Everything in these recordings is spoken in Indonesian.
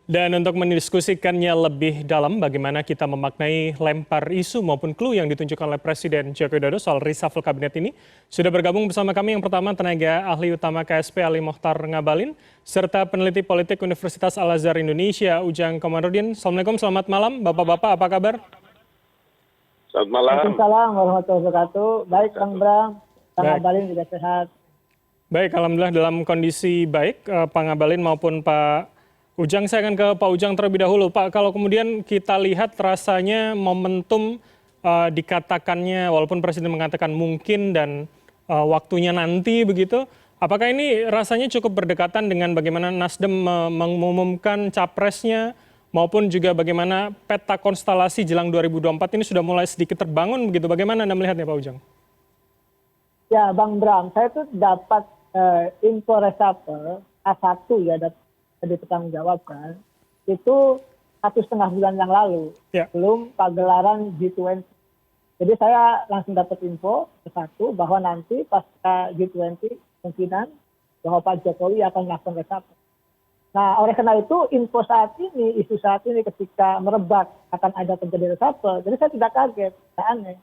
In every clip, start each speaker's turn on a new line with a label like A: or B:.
A: Dan untuk mendiskusikannya lebih dalam bagaimana kita memaknai lempar isu maupun clue yang ditunjukkan oleh Presiden Joko Widodo soal reshuffle kabinet ini, sudah bergabung bersama kami yang pertama tenaga ahli utama KSP Ali Mokhtar Ngabalin, serta peneliti politik Universitas Al-Azhar Indonesia Ujang Komarudin. Assalamualaikum, selamat malam Bapak-Bapak, apa kabar?
B: Selamat malam.
C: Waalaikumsalam warahmatullahi wabarakatuh. Baik, Bang Bram. Bang Ngabalin juga sehat.
A: Baik, alhamdulillah dalam kondisi baik, Pak Ngabalin maupun Pak Ujang. Saya akan ke Pak Ujang terlebih dahulu. Pak, kalau kemudian kita lihat rasanya momentum dikatakannya, walaupun Presiden mengatakan mungkin dan waktunya nanti begitu, apakah ini rasanya cukup berdekatan dengan bagaimana Nasdem mengumumkan capresnya, maupun juga bagaimana peta konstelasi jelang 2024 ini sudah mulai sedikit terbangun begitu? Bagaimana Anda melihatnya, Pak Ujang?
C: Ya, Bang Bram, saya tuh dapat info reshuffle A1 ya, dipertanggungjawabkan itu 1,5 bulan yang lalu, belum pagelaran G20. Jadi saya langsung dapat info satu bahwa nanti pasca G20 kemungkinan bahwa Pak Jokowi akan melakukan reshuffle. Nah, oleh karena itu info saat ini, isu saat ini ketika merebak akan ada terjadi reshuffle, jadi saya tidak kaget, tidak aneh.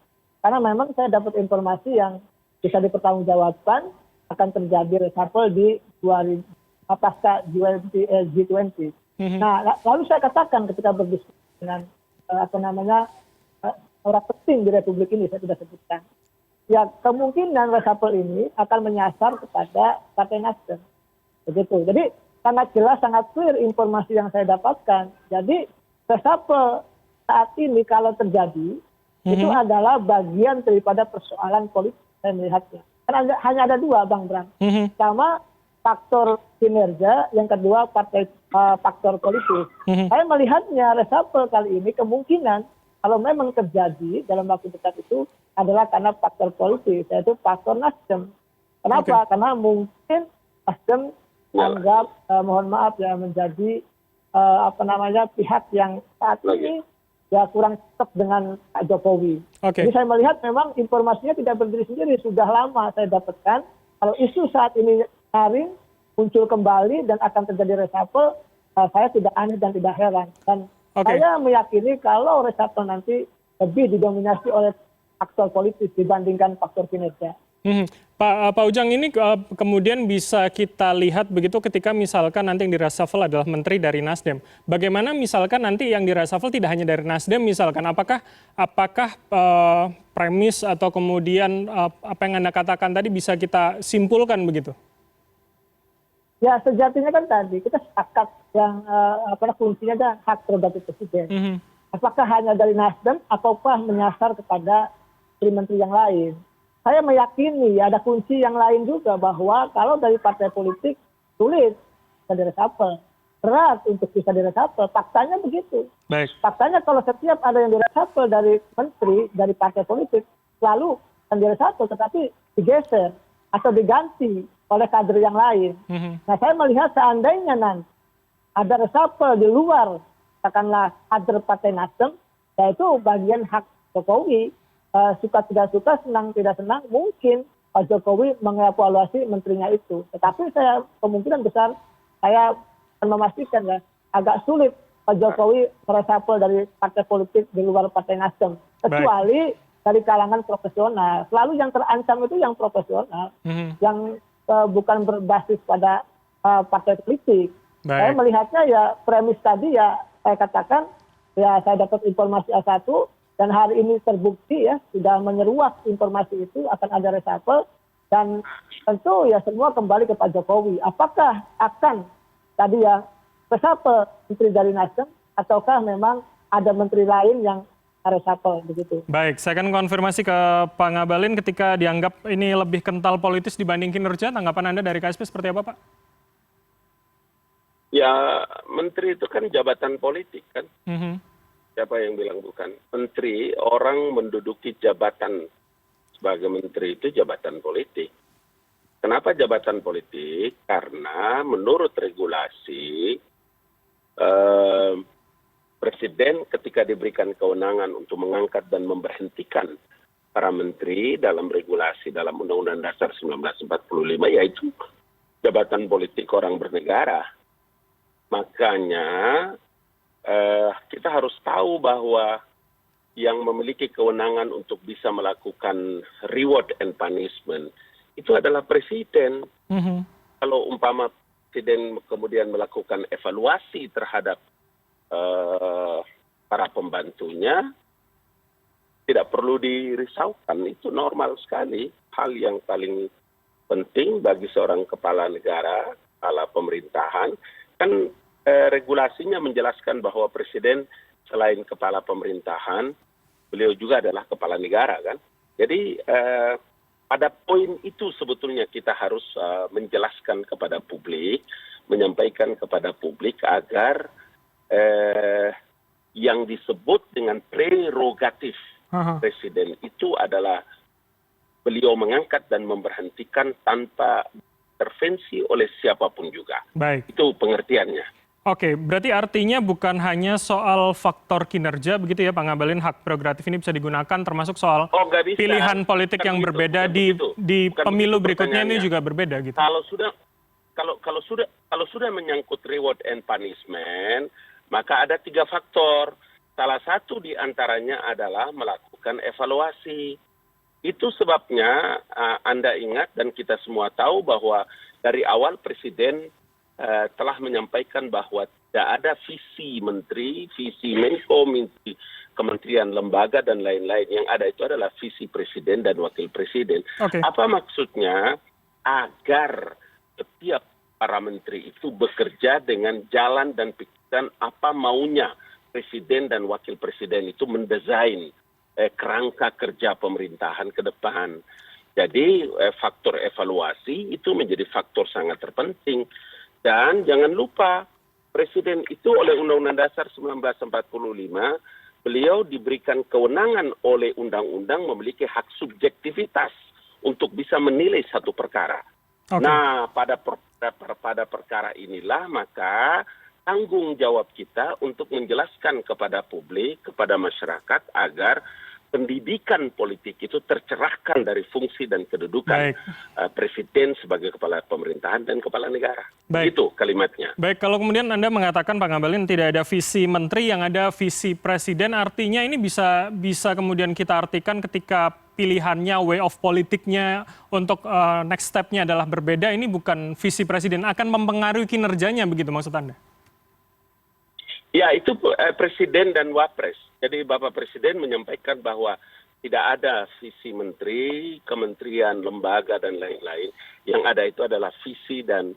C: Karena memang saya dapat informasi yang bisa dipertanggungjawabkan akan terjadi reshuffle di pasca G20. Nah, lalu saya katakan ketika berdiskusi dengan orang penting di Republik ini, saya sudah sebutkan, ya kemungkinan reshuffle ini akan menyasar kepada Partai Nasdem, begitu. Jadi sangat jelas, sangat clear informasi yang saya dapatkan. Jadi reshuffle saat ini kalau terjadi itu adalah bagian daripada persoalan politik, saya melihatnya. Karena hanya ada dua, Bang Bram. Sama faktor kinerja, yang kedua faktor politis. Saya melihatnya reshuffle kali ini kemungkinan kalau memang terjadi dalam waktu dekat itu adalah karena faktor politis, yaitu faktor Nasdem. Kenapa? Karena mungkin Nasdem anggap mohon maaf ya menjadi pihak yang saat ini ya kurang cocok dengan Pak Jokowi. Jadi saya melihat memang informasinya tidak berdiri sendiri, sudah lama saya dapatkan. Kalau isu saat ini kemarin muncul kembali dan akan terjadi reshuffle, saya tidak aneh dan tidak heran. Dan saya meyakini kalau reshuffle nanti lebih didominasi oleh faktor politis dibandingkan faktor kinerja.
A: Pak Ujang, ini kemudian bisa kita lihat begitu ketika misalkan nanti yang di-reshuffle adalah menteri dari Nasdem. Bagaimana misalkan nanti yang di-reshuffle tidak hanya dari Nasdem misalkan, apakah premis atau kemudian apa yang Anda katakan tadi bisa kita simpulkan begitu?
C: Ya, sejatinya kan tadi kita sepakat yang kuncinya adalah hak prerogatif Presiden. Apakah hanya dari Nasdem ataukah menyasar kepada menteri yang lain? Saya meyakini ada kunci yang lain juga, bahwa kalau dari partai politik sulit bisa direshuffle, berat untuk bisa direshuffle, faktanya begitu. Faktanya kalau setiap ada yang direshuffle dari menteri, dari partai politik, lalu akan direshuffle tetapi digeser atau diganti oleh kader yang lain. Nah, saya melihat seandainya nanti ada reshuffle di luar, katakanlah kader partai Nasdem, yaitu bagian hak Jokowi, suka tidak suka, senang tidak senang, mungkin Pak Jokowi mengevaluasi menterinya itu. Tetapi saya kemungkinan besar, saya akan memastikan ya, agak sulit Pak Jokowi mereshuffle dari partai politik di luar partai Nasdem. Kecuali dari kalangan profesional. Selalu yang terancam itu yang profesional, yang bukan berbasis pada partai politik. Saya melihatnya ya premis tadi ya, saya katakan, ya saya dapat informasi A1, dan hari ini terbukti ya, sudah menyeruak informasi itu akan ada reshuffle, dan tentu ya semua kembali ke Pak Jokowi. Apakah akan tadi ya reshuffle menteri dari Nasdem, ataukah memang ada menteri lain yang reshuffle begitu?
A: Baik, saya akan konfirmasi ke Pak Ngabalin ketika dianggap ini lebih kental politis dibanding kinerja. Tanggapan Anda dari KSP seperti apa, Pak?
B: Ya, menteri itu kan jabatan politik kan. Siapa yang bilang bukan? Menteri, orang menduduki jabatan sebagai menteri itu jabatan politik. Kenapa jabatan politik? Karena menurut regulasi, Presiden ketika diberikan kewenangan untuk mengangkat dan memberhentikan para menteri dalam regulasi dalam Undang-Undang Dasar 1945, yaitu jabatan politik orang bernegara. Makanya kita harus tahu bahwa yang memiliki kewenangan untuk bisa melakukan reward and punishment itu adalah presiden. Kalau umpama presiden kemudian melakukan evaluasi terhadap para pembantunya, tidak perlu dirisaukan, itu normal sekali. Hal yang paling penting bagi seorang kepala negara, kepala pemerintahan, kan regulasinya menjelaskan bahwa presiden selain kepala pemerintahan, beliau juga adalah kepala negara kan. Jadi pada poin itu sebetulnya kita harus menjelaskan kepada publik, menyampaikan kepada publik agar yang disebut dengan prerogatif presiden itu adalah beliau mengangkat dan memberhentikan tanpa intervensi oleh siapapun juga.
A: Baik.
B: Itu pengertiannya.
A: Oke, berarti artinya bukan hanya soal faktor kinerja begitu ya Pak Ngabalin, hak prerogatif ini bisa digunakan termasuk soal pilihan politik yang berbeda di pemilu berikutnya ini juga berbeda gitu.
B: Kalau sudah menyangkut reward and punishment, maka ada 3 faktor. Salah satu di antaranya adalah melakukan evaluasi. Itu sebabnya Anda ingat dan kita semua tahu bahwa dari awal presiden telah menyampaikan bahwa tidak ada visi menteri, visi Menko, visi kementerian, lembaga, dan lain-lain. Yang ada itu adalah visi presiden dan wakil presiden. Apa maksudnya? Agar setiap para menteri itu bekerja dengan jalan dan pikiran apa maunya presiden dan wakil presiden itu mendesain kerangka kerja pemerintahan ke depan. Jadi faktor evaluasi itu menjadi faktor sangat terpenting. Dan jangan lupa, presiden itu oleh Undang-Undang Dasar 1945, beliau diberikan kewenangan oleh undang-undang memiliki hak subjektivitas untuk bisa menilai satu perkara. Nah, pada perkara inilah maka tanggung jawab kita untuk menjelaskan kepada publik, kepada masyarakat agar pendidikan politik itu tercerahkan dari fungsi dan kedudukan presiden sebagai kepala pemerintahan dan kepala negara. Itu kalimatnya.
A: Baik, kalau kemudian Anda mengatakan Pak Ngabalin tidak ada visi menteri, yang ada visi presiden, artinya ini bisa kemudian kita artikan ketika pilihannya, way of politiknya untuk next step-nya adalah berbeda, ini bukan visi presiden, akan mempengaruhi kinerjanya begitu maksud Anda?
B: Ya, itu presiden dan wapres. Jadi Bapak Presiden menyampaikan bahwa tidak ada visi menteri, kementerian, lembaga, dan lain-lain. Yang ada itu adalah visi dan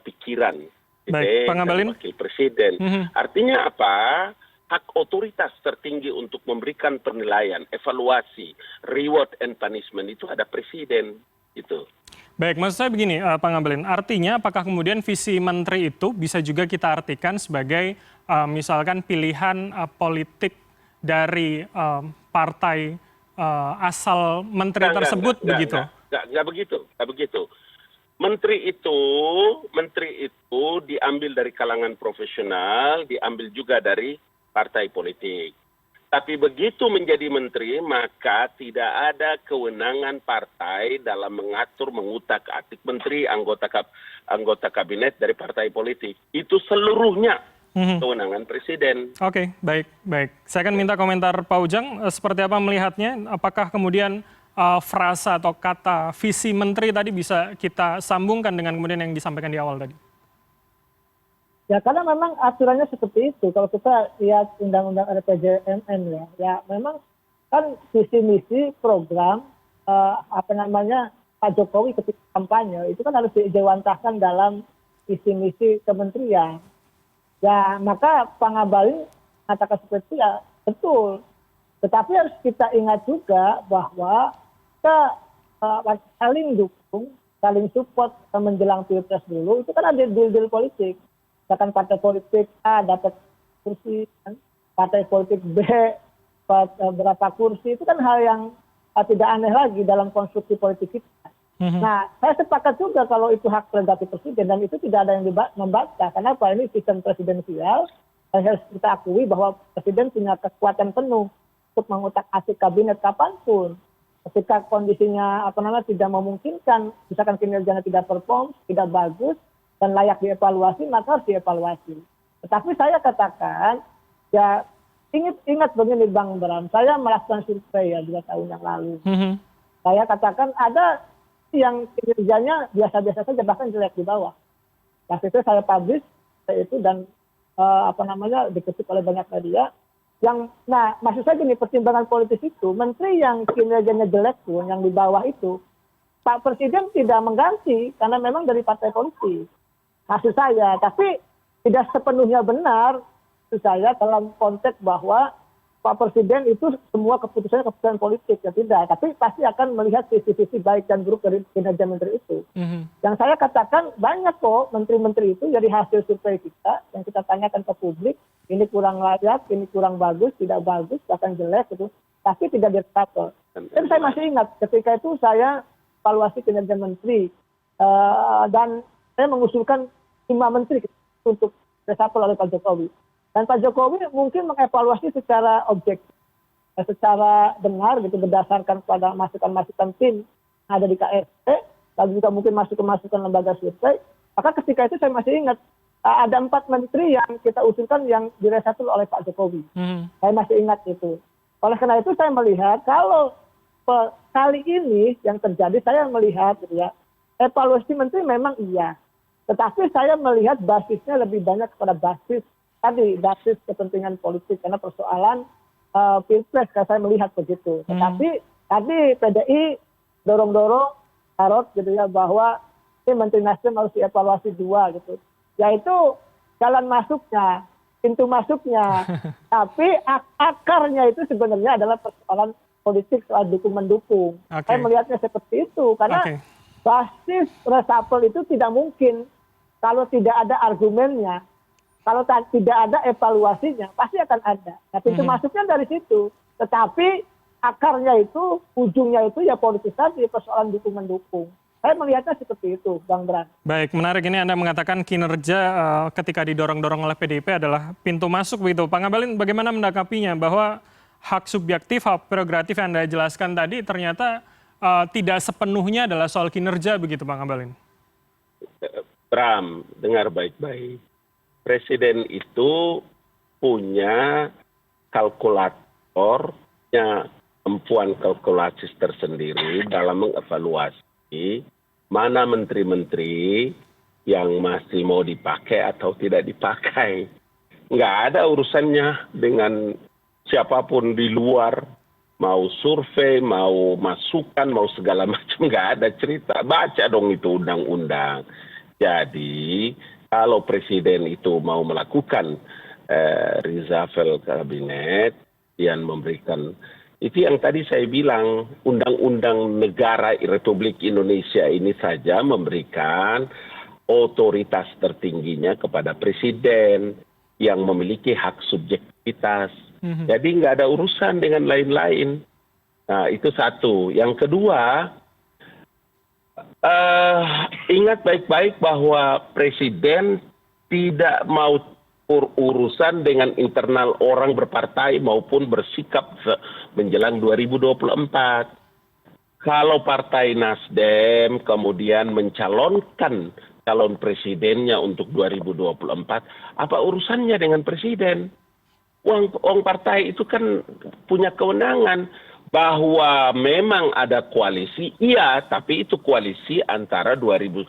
B: pikiran
A: Pak Ngabalin,
B: wakil presiden. Artinya apa? Hak otoritas tertinggi untuk memberikan penilaian, evaluasi, reward and punishment itu ada presiden. Itu.
A: Baik, maksud saya begini Pak Ngabalin, artinya apakah kemudian visi menteri itu bisa juga kita artikan sebagai misalkan pilihan politik dari partai asal menteri tersebut begitu?
B: Enggak begitu. Menteri itu diambil dari kalangan profesional, diambil juga dari partai politik. Tapi begitu menjadi menteri, maka tidak ada kewenangan partai dalam mengatur, mengutak-atik menteri, anggota kabinet dari partai politik. Itu seluruhnya kewenangan presiden.
A: Oke, baik. Saya akan minta komentar Pak Ujang, seperti apa melihatnya? Apakah kemudian frasa atau kata visi menteri tadi bisa kita sambungkan dengan kemudian yang disampaikan di awal tadi?
C: Ya karena memang aturannya seperti itu. Kalau kita lihat Undang-Undang RPJMN ya memang kan visi misi program Pak Jokowi ketika kampanye itu kan harus dijewantahkan dalam visi misi kementerian. Ya maka Pak Ngabalin katakan seperti itu ya betul. Tetapi harus kita ingat juga bahwa kita saling dukung, saling support menjelang pilpres dulu itu kan ada deal-deal politik. Misalkan partai politik A dapat kursi, partai politik B berapa kursi, itu kan hal yang tidak aneh lagi dalam konstruksi politik kita. Nah, saya sepakat juga kalau itu hak prerogatif presiden dan itu tidak ada yang membaca. Karena apa? Ini sistem presidensial, harus kita akui bahwa presiden punya kekuatan penuh untuk mengutak-atik kabinet kapanpun. Ketika kondisinya tidak memungkinkan, misalkan kinerjanya tidak perform, tidak bagus, dan layak dievaluasi, maka harus dievaluasi. Tetapi saya katakan, ya ingat begini Bang Bram, saya melakukan survei ya 2 tahun yang lalu. Saya katakan ada yang kinerjanya biasa-biasa saja, bahkan jelek di bawah. Waktu itu saya publish itu dan dikutip oleh banyak media. Nah maksud saya gini, pertimbangan politis itu, menteri yang kinerjanya jelek pun, yang di bawah itu, Pak Presiden tidak mengganti karena memang dari partai politik. Maksud saya, tapi tidak sepenuhnya benar maksud saya dalam konteks bahwa Pak Presiden itu semua keputusannya keputusan politik, ya tidak. Tapi pasti akan melihat sisi-sisi baik dan buruk dari kinerja menteri itu. Yang saya katakan banyak kok menteri-menteri itu dari hasil survei kita yang kita tanyakan ke publik, ini kurang layak, ini kurang bagus, tidak bagus, bahkan jelek gitu. Tapi tidak diresapel. Dan saya masih ingat ketika itu saya evaluasi kinerja menteri dan saya mengusulkan 5 menteri untuk resapel oleh Pak Jokowi. Dan Pak Jokowi mungkin mengevaluasi secara objektif, secara benar gitu, berdasarkan pada masukan-masukan tim yang ada di KSP, lalu juga mungkin masukan-masukan lembaga survei. Maka ketika itu saya masih ingat ada 4 menteri yang kita usulkan yang diresapel oleh Pak Jokowi. Saya masih ingat itu. Oleh karena itu saya melihat kalau kali ini yang terjadi, saya melihat gitu ya, evaluasi menteri memang iya. Tetapi saya melihat basisnya lebih banyak kepada basis kepentingan politik, karena persoalan pilpres, saya melihat begitu. Tetapi tadi PDI dorong-dorong tarot gitu ya, bahwa ini Menteri Nasdem harus dievaluasi 2 gitu, yaitu jalan masuknya, pintu masuknya. Tapi akarnya itu sebenarnya adalah persoalan politik, soal dukung-mendukung. Saya melihatnya seperti itu, karena basis resapel itu tidak mungkin kalau tidak ada argumennya, kalau tidak ada evaluasinya, pasti akan ada. Nah, pintu masuknya dari situ. Tetapi akarnya itu, ujungnya itu ya politisasi, persoalan dukung-mendukung. Saya melihatnya seperti itu, Bang Bran.
A: Baik, menarik ini Anda mengatakan kinerja ketika didorong-dorong oleh PDIP adalah pintu masuk begitu. Pak Ngabalin, bagaimana menanggapinya bahwa hak subjektif, hak prerogatif yang Anda jelaskan tadi ternyata tidak sepenuhnya adalah soal kinerja begitu, Pak Ngabalin?
B: Bram, dengar baik-baik. Presiden itu punya kalkulator, punya kemampuan kalkulasi tersendiri dalam mengevaluasi mana menteri-menteri yang masih mau dipakai atau tidak dipakai. Nggak ada urusannya dengan siapapun di luar, mau survei, mau masukan, mau segala macam, nggak ada cerita. Baca dong itu undang-undang. Jadi kalau presiden itu mau melakukan reshuffle kabinet, yang memberikan, itu yang tadi saya bilang, undang-undang negara Republik Indonesia ini saja memberikan otoritas tertingginya kepada presiden yang memiliki hak subjektivitas. Jadi nggak ada urusan dengan lain-lain. Nah, itu satu. Yang kedua, ingat baik-baik bahwa presiden tidak mau urusan dengan internal orang berpartai maupun bersikap menjelang 2024. Kalau Partai Nasdem kemudian mencalonkan calon presidennya untuk 2024, apa urusannya dengan presiden? Uang partai itu kan punya kewenangan. Bahwa memang ada koalisi, iya, tapi itu koalisi antara 2019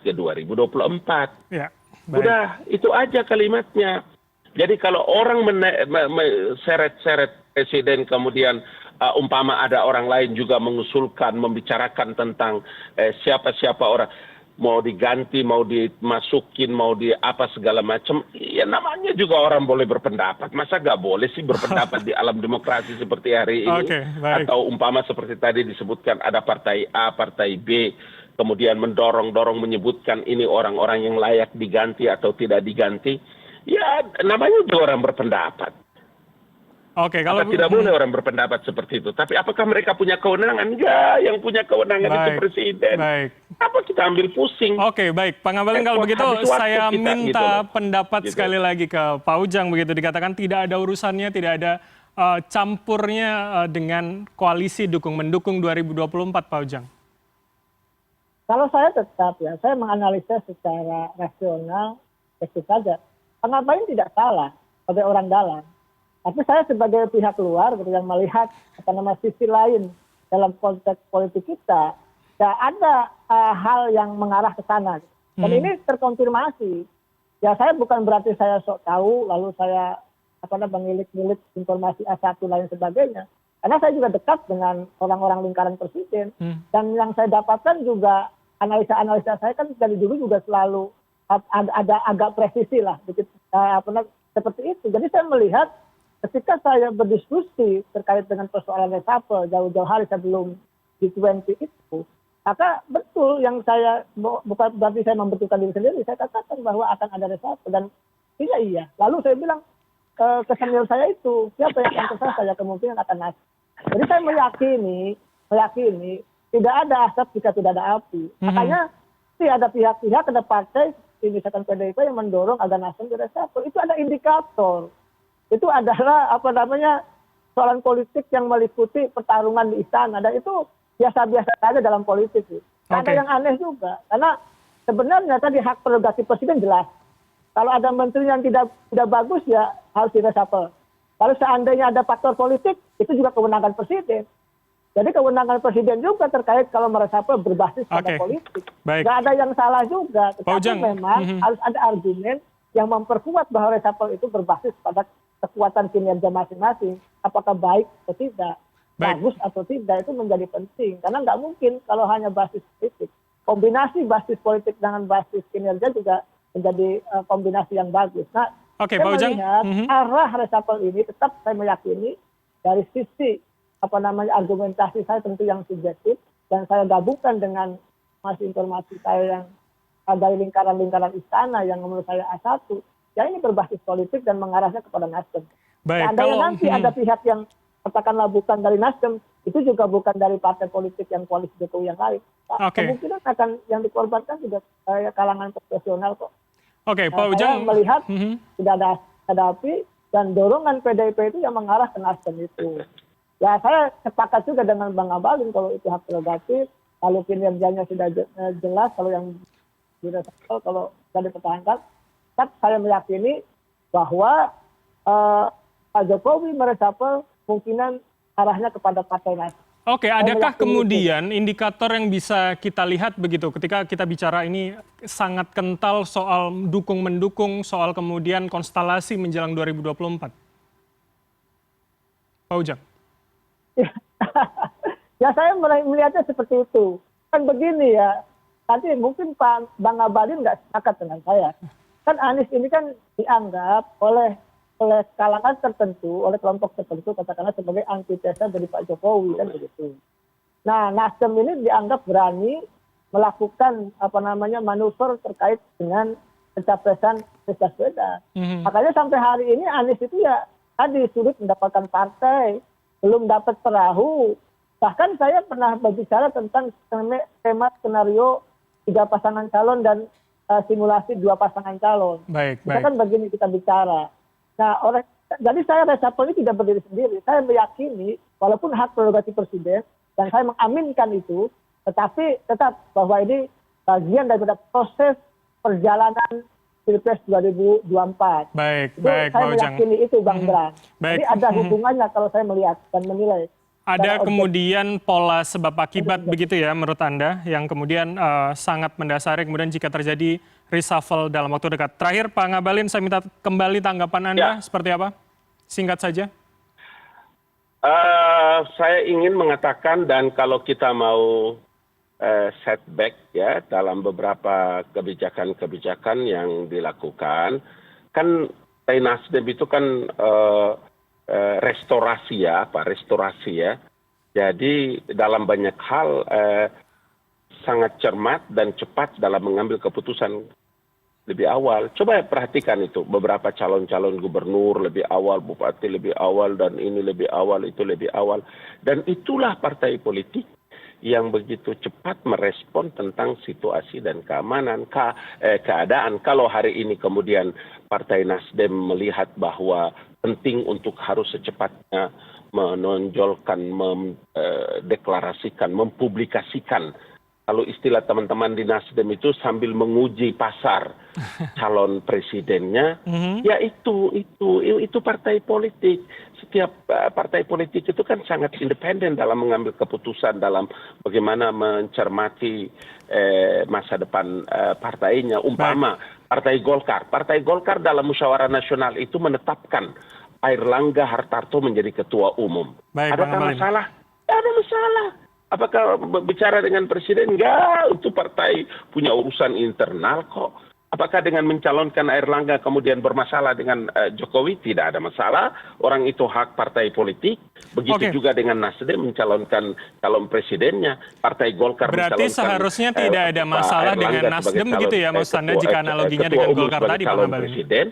B: ke 2024. Ya, udah, itu aja kalimatnya. Jadi kalau orang seret-seret presiden kemudian umpama ada orang lain juga mengusulkan, membicarakan tentang siapa-siapa orang, mau diganti, mau dimasukin, mau di apa segala macam, ya namanya juga orang boleh berpendapat. Masa nggak boleh sih berpendapat di alam demokrasi seperti hari ini? Atau umpama seperti tadi disebutkan ada partai A, partai B, kemudian mendorong-dorong menyebutkan ini orang-orang yang layak diganti atau tidak diganti. Ya namanya juga orang berpendapat. Kalau tidak boleh orang berpendapat seperti itu. Tapi apakah mereka punya kewenangan? Enggak, yang punya kewenangan itu presiden. Apa kita ambil pusing?
A: Baik. Pak Ngabalin, kalau begitu saya minta pendapat sekali lagi ke Pak Ujang begitu. Dikatakan tidak ada urusannya, tidak ada campurnya dengan koalisi dukung-mendukung 2024, Pak Ujang.
C: Kalau saya tetap ya, saya menganalisa secara rasional, itu saja. Bang Abalin tidak salah sebagai orang dalam. Tapi saya sebagai pihak luar gitu, yang melihat sisi lain dalam konteks politik kita, ya ada hal yang mengarah ke sana. Dan ini terkonfirmasi. Ya saya bukan berarti saya sok tahu, lalu saya mengilik-ngilik informasi A1 lain sebagainya. Karena saya juga dekat dengan orang-orang lingkaran presiden. Dan yang saya dapatkan juga analisa-analisa saya kan dari dulu juga selalu ada agak presisi lah. Seperti itu. Jadi saya melihat ketika saya berdiskusi terkait dengan persoalan reshuffle jauh-jauh hari sebelum G20 itu, maka betul yang saya, bukan berarti saya membetulkan diri sendiri, saya katakan bahwa akan ada reshuffle dan iya. Lalu saya bilang ke senior saya itu, siapa yang akan kesal saya kemungkinan akan nasib. Jadi saya meyakini tidak ada asap jika tidak ada api. Makanya ada pihak-pihak, ada partai, misalkan PDIP yang mendorong agar Nasdem di reshuffle. Itu ada indikator. Itu adalah soalan politik yang meliputi pertarungan di istana, dan itu biasa-biasa saja dalam politik. Ada yang aneh juga, karena sebenarnya tadi hak prerogatif presiden jelas. Kalau ada menteri yang tidak bagus ya harus di reshuffle. Kalau seandainya ada faktor politik, itu juga kewenangan presiden. Jadi kewenangan presiden juga terkait kalau mereshuffle berbasis pada politik. Nggak ada yang salah juga, tetapi memang harus ada argumen yang memperkuat bahwa reshuffle itu berbasis pada kekuatan kinerja masing-masing, apakah baik atau tidak, bagus atau tidak, itu menjadi penting. Karena nggak mungkin kalau hanya basis politik. Kombinasi basis politik dengan basis kinerja juga menjadi kombinasi yang bagus. Nah, saya melihat arah reshuffle ini tetap saya meyakini dari sisi argumentasi saya tentu yang subjektif, dan saya gabungkan dengan masih informasi saya yang dari lingkaran-lingkaran istana yang menurut saya A1, ya ini berbasis politik dan mengarahnya kepada Nasdem. Seandainya nanti ada pihak yang katakanlah bukan dari Nasdem, itu juga bukan dari partai politik yang koalisi Jokowi yang lain. Kemungkinan akan yang dikorbankan juga kalangan profesional kok.
A: Pak Ujang
C: melihat tidak ada api, dan dorongan PDIP itu yang mengarah ke Nasdem itu. Ya saya sepakat juga dengan Bang Abalin kalau itu hak prerogatif, kalau kinerjanya sudah jelas, kalau yang direshuffle, kalau sudah dipertahankan, saya meyakini bahwa Pak Jokowi mereshuffle kemungkinan arahnya kepada Partai Nasdem.
A: Adakah kemudian indikator yang bisa kita lihat begitu ketika kita bicara ini sangat kental soal dukung-mendukung, soal kemudian konstelasi menjelang 2024? Pak Ujang.
C: Ya saya melihatnya seperti itu. Kan begini ya, nanti mungkin Bang Abalin nggak sepakat dengan saya. Kan Anies ini kan dianggap oleh kalangan tertentu, oleh kelompok tertentu, katakanlah sebagai antitesa dari Pak Jokowi, kan begitu. Nah, Nasdem ini dianggap berani melakukan manuver terkait dengan pencapresan Anies Baswedan. Makanya sampai hari ini Anies itu ya tadi sulit mendapatkan partai, belum dapat perahu. Bahkan saya pernah berbicara tentang tema skenario 3 pasangan calon dan simulasi 2 pasangan calon. Misalkan begini kita bicara. Nah, jadi saya reshuffle ini tidak berdiri sendiri. Saya meyakini walaupun hak prerogatif presiden dan saya mengaminkan itu, tetapi tetap bahwa ini bagian daripada proses perjalanan Pilpres 2024. Saya meyakini itu, Bang Bram. Jadi ada hubungannya kalau saya melihat dan menilai.
A: Ada kemudian pola sebab akibat begitu ya menurut Anda yang kemudian sangat mendasari kemudian jika terjadi reshuffle dalam waktu dekat. Terakhir Pak Ngabalin, saya minta kembali tanggapan Anda seperti apa? Singkat saja.
B: Saya ingin mengatakan, dan kalau kita mau setback ya dalam beberapa kebijakan-kebijakan yang dilakukan, kan Nasdem itu kan restorasi ya. Jadi dalam banyak hal sangat cermat dan cepat dalam mengambil keputusan lebih awal. Coba perhatikan itu, beberapa calon-calon gubernur lebih awal, bupati lebih awal, dan ini lebih awal, itu lebih awal. Dan itulah partai politik yang begitu cepat merespon tentang situasi dan keamanan, keadaan. Kalau hari ini kemudian Partai Nasdem melihat bahwa penting untuk harus secepatnya menonjolkan, mendeklarasikan, mempublikasikan kalau istilah teman-teman di Nasdem itu sambil menguji pasar calon presidennya, ya itu partai politik. Setiap partai politik itu kan sangat independen dalam mengambil keputusan dalam bagaimana mencermati masa depan partainya. Umpama Partai Golkar dalam musyawarah nasional itu menetapkan Airlangga Hartarto menjadi ketua umum. Adakah masalah? Tidak ada masalah. Apakah bicara dengan presiden? Enggak, itu partai punya urusan internal kok. Apakah dengan mencalonkan Airlangga kemudian bermasalah dengan Jokowi? Tidak ada masalah. Orang itu hak partai politik. Begitu juga dengan Nasdem mencalonkan calon presidennya. Partai Golkar
A: berarti seharusnya tidak ada masalah dengan Nasdem begitu ya, Mas Anda, jika analoginya dengan Golkar tadi, Pak Ngabalin?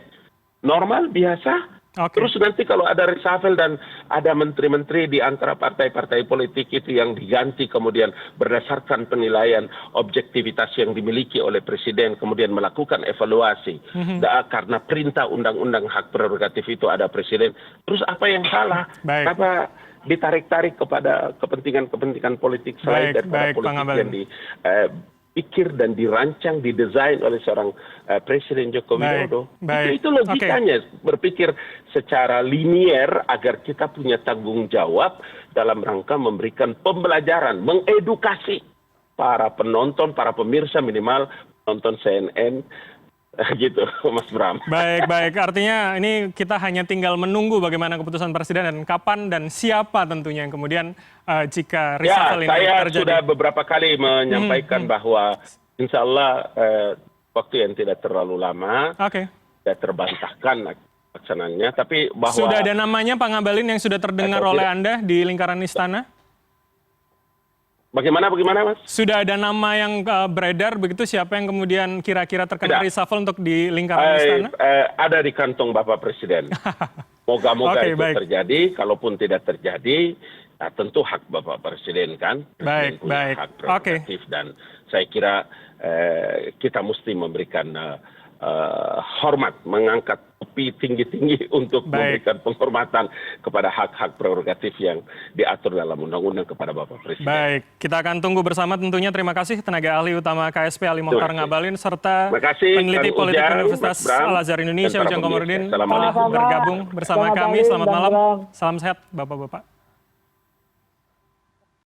B: Normal, biasa. Terus nanti kalau ada reshuffle dan ada menteri-menteri di antara partai-partai politik itu yang diganti kemudian berdasarkan penilaian objektivitas yang dimiliki oleh presiden, kemudian melakukan evaluasi karena perintah undang-undang hak prerogatif itu ada presiden. Terus apa yang salah? Apa ditarik-tarik kepada kepentingan-kepentingan politik selain daripada politik yang dipikir dan dirancang, didesain oleh seorang Presiden Joko Widodo. Itu logikanya, berpikir secara linier agar kita punya tanggung jawab dalam rangka memberikan pembelajaran, mengedukasi para penonton, para pemirsa minimal penonton CNN. Gitu, Mas Bram.
A: Baik. Artinya ini kita hanya tinggal menunggu bagaimana keputusan presiden dan kapan dan siapa tentunya yang kemudian jika reshuffle ini terjadi.
B: Saya sudah beberapa kali menyampaikan bahwa insya Allah waktu yang tidak terlalu lama, tidak terbantahkan pelaksananya. Tapi bahwa
A: sudah ada namanya, Pak Ngabalin, yang sudah terdengar oleh Anda di lingkaran istana?
B: Bagaimana, Mas?
A: Sudah ada nama yang beredar begitu, siapa yang kemudian kira-kira terkena reshuffle untuk di lingkaran istana?
B: Ada di kantong Bapak Presiden. Moga-moga itu terjadi. Kalaupun tidak terjadi, tentu hak Bapak Presiden kan. Presiden punya hak prerogatif dan saya kira kita mesti memberikan hormat, mengangkat topi tinggi-tinggi untuk memberikan penghormatan kepada hak-hak prerogatif yang diatur dalam undang-undang kepada Bapak Presiden.
A: Baik, kita akan tunggu bersama tentunya. Terima kasih tenaga ahli utama KSP Ali Mokhtar Ngabalin serta peneliti politik Universitas Al-Azhar Indonesia Ujang Komarudin telah bergabung bersama kami. Selamat malam, salam sehat Bapak-Bapak.